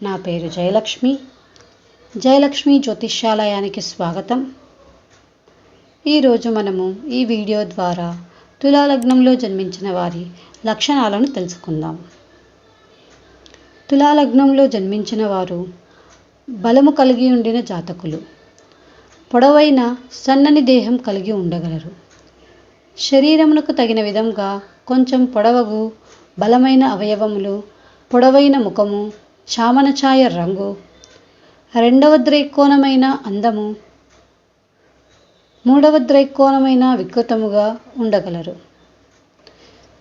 నా పేరు జయలక్ష్మి. జయలక్ష్మి జ్యోతిష్యాలయానికి స్వాగతం. ఈరోజు మనము ఈ వీడియో ద్వారా తులాలగ్నంలో జన్మించిన వారి లక్షణాలను తెలుసుకుందాం. తులాలగ్నంలో జన్మించిన వారు బలము కలిగి ఉండిన జాతకులు. పొడవైన సన్నని దేహం కలిగి ఉండగలరు. శరీరమునకు తగిన విధంగా కొంచెం పొడవగు బలమైన అవయవములు, పొడవైన ముఖము, చామనఛాయ రంగు, రెండవ ద్రైకోణమైన అందము, మూడవ ద్రైకోణమైన వికృతముగా ఉండగలరు.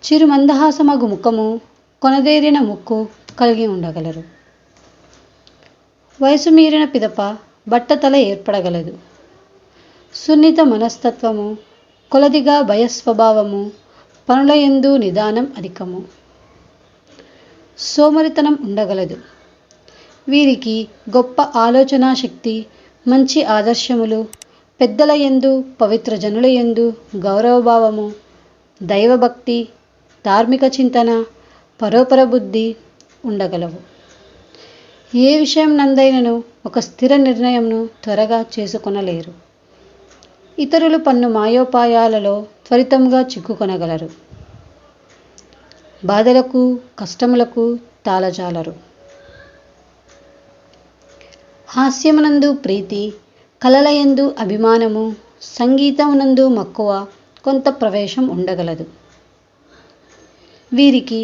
చిరు మందహాసమగు ముఖము, కొనదేరిన ముక్కు కలిగి ఉండగలరు. వయసు మీరిన పిదప బట్టతల ఏర్పడగలదు. సున్నిత మనస్తత్వము, కొలదిగా భయస్వభావము, పనుల యందు నిదానం అధికము. సోమరితనం ఉండగలదు. వీరికి గొప్ప ఆలోచనా శక్తి, మంచి ఆదర్శములు, పెద్దల యందు, పవిత్ర జనుల యందు గౌరవభావము, దైవభక్తి, ధార్మిక చింతన, పరోపర బుద్ధి ఉండగలవు. ఏ విషయం నందైనను ఒక స్థిర నిర్ణయంను త్వరగా చేసుకొనలేరు. ఇతరులు పన్ను మాయోపాయాలలో త్వరితంగా చిక్కుకొనగలరు. బాధలకు, కష్టములకు తాళజాలరు. హాస్యమునందు ప్రీతి, కళలయందు అభిమానము, సంగీతమునందు మక్కువ, కొంత ప్రవేశం ఉండగలదు. వీరికి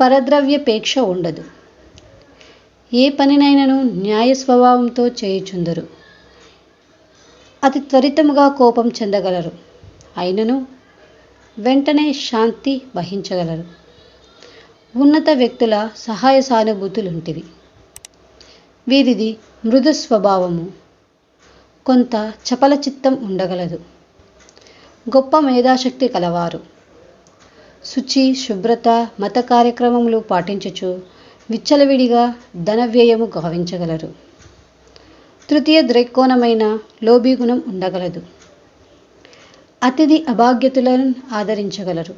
పరద్రవ్యపేక్ష ఉండదు. ఏ పనినైనను న్యాయ స్వభావంతో చేయుచుందరు. అతి త్వరితముగా కోపం చెందగలరు. అయినను వెంటనే శాంతి వహించగలరు. ఉన్నత వ్యక్తుల సహాయ సానుభూతులుంటివి. వీరిది మృదు స్వభావము. కొంత చపల చిత్తం ఉండగలదు. గొప్ప మేధాశక్తి కలవారు. శుచి, శుభ్రత, మత కార్యక్రమములు పాటించుచు విచ్చలవిడిగా ధన వ్యయము గావించగలరు. తృతీయ ద్రైకోణమైన లోభీగుణం ఉండగలదు. అతిథి అభాగ్యతలను ఆదరించగలరు.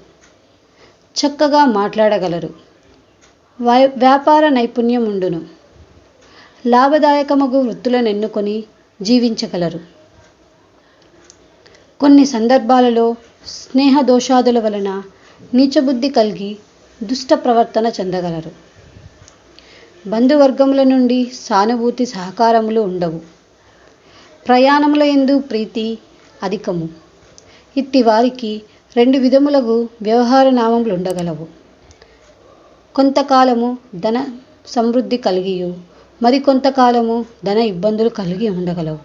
చక్కగా మాట్లాడగలరు. వ్యాపార నైపుణ్యం ఉండును. లాభదాయకమగు వృత్తులను ఎన్నుకొని జీవించగలరు. కొన్ని సందర్భాలలో స్నేహ దోషాదుల వలన నీచబుద్ధి కలిగి దుష్ట ప్రవర్తన చెందగలరు. బంధువర్గముల నుండి సానుభూతి సహకారములు ఉండవు. ప్రయాణముల యందు ప్రీతి అధికము. ఇట్టి వారికి 2 విధములగు వ్యవహార నామములు ఉండగలవు. కొంతకాలము ధన సమృద్ధి కలిగియు, మరికొంతకాలము ధన ఇబ్బందులు కలిగి ఉండగలవు.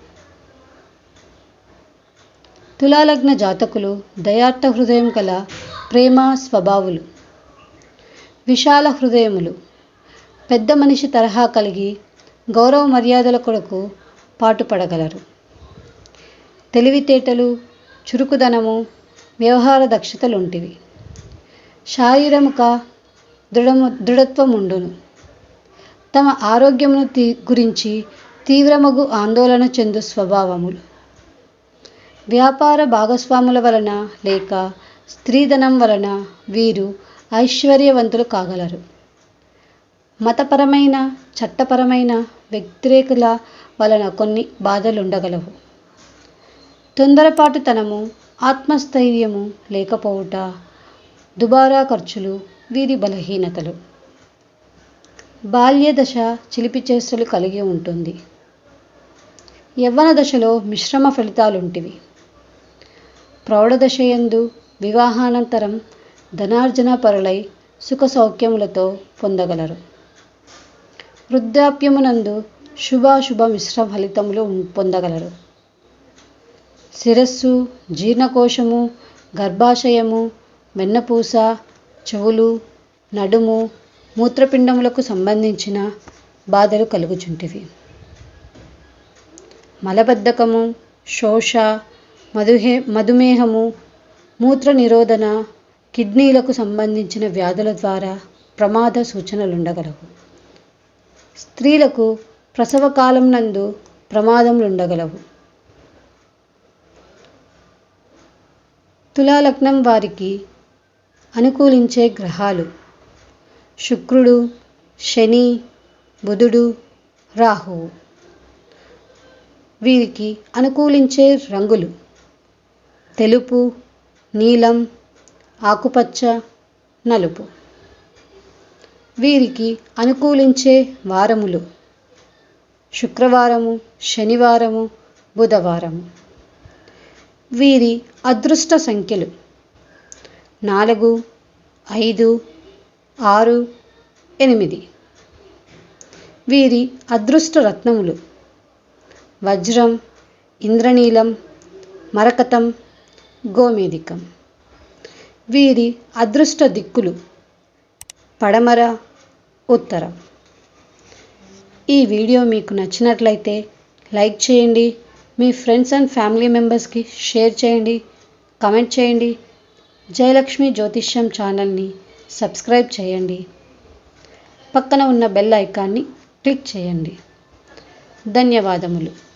తులాలగ్న జాతకులు దయార్థ హృదయం గల ప్రేమ స్వభావులు. విశాల హృదయములు. పెద్ద మనిషి తరహా కలిగి గౌరవ మర్యాదల కొరకు పాటుపడగలరు. తెలివితేటలు, చురుకుదనము, వ్యవహార దక్షతలుంటివి. శారీరముక దృఢత్వం ఉండును. తమ ఆరోగ్యమును గురించి తీవ్రమగు ఆందోళన చెందు స్వభావములు. వ్యాపార భాగస్వాముల వలన లేక స్త్రీధనం వలన వీరు ఐశ్వర్యవంతులు కాగలరు. మతపరమైన, చట్టపరమైన వ్యతిరేకుల వలన కొన్ని బాధలుండగలవు. తొందరపాటుతనము, ఆత్మస్థైర్యము లేకపోవుట, దుబారా ఖర్చులు వీరి బలహీనతలు. బాల్య దశ చిలిపి చేష్టలు కలిగి ఉంటుంది. యవ్వన దశలో మిశ్రమ ఫలితాలుంటివి. ప్రౌఢదశయందు వివాహానంతరం ధనార్జన పరులై సుఖ సౌఖ్యములతో పొందగలరు. వృద్ధాప్యమునందు శుభాశుభ మిశ్ర ఫలితములు పొందగలరు. శిరస్సు, జీర్ణకోశము, గర్భాశయము, వెన్నపూస, చెవులు, నడుము, మూత్రపిండములకు సంబంధించిన బాధలు కలుగుచుంటివి. మలబద్ధకము, శోష, మధుమేహము, మూత్ర నిరోధన, కిడ్నీలకు సంబంధించిన వ్యాధుల ద్వారా ప్రమాద సూచనలుండగలవు. స్త్రీలకు ప్రసవకాలం నందు ప్రమాదములుండగలవు. తులాలగ్నం వారికి అనుకూలించే గ్రహాలు: శుక్రుడు, శని, బుధుడు, రాహువు. వీరికి అనుకూలించే రంగులు తెలుపు, నీలం, ఆకుపచ్చ, నలుపు. వీరికి అనుకూలించే వారములు శుక్రవారము, శనివారము, బుధవారము. వీరి అదృష్ట సంఖ్యలు 4, 5, 6, 8. వీరి అదృష్ట రత్నములు వజ్రం, ఇంద్రనీలం, మరకతం, గోమేధికం. వీరి అదృష్ట దిక్కులు పడమర, ఉత్తరం. ఈ వీడియో మీకు నచ్చినట్లయితే లైక్ చేయండి, మీ ఫ్రెండ్స్ అండ్ ఫ్యామిలీ మెంబర్స్కి షేర్ చేయండి, కామెంట్ చేయండి. జయలక్ష్మి జ్యోతిష్యం ఛానల్ని సబ్స్క్రైబ్ చేయండి. పక్కన ఉన్న బెల్ ఐకాన్ని క్లిక్ చేయండి. ధన్యవాదములు.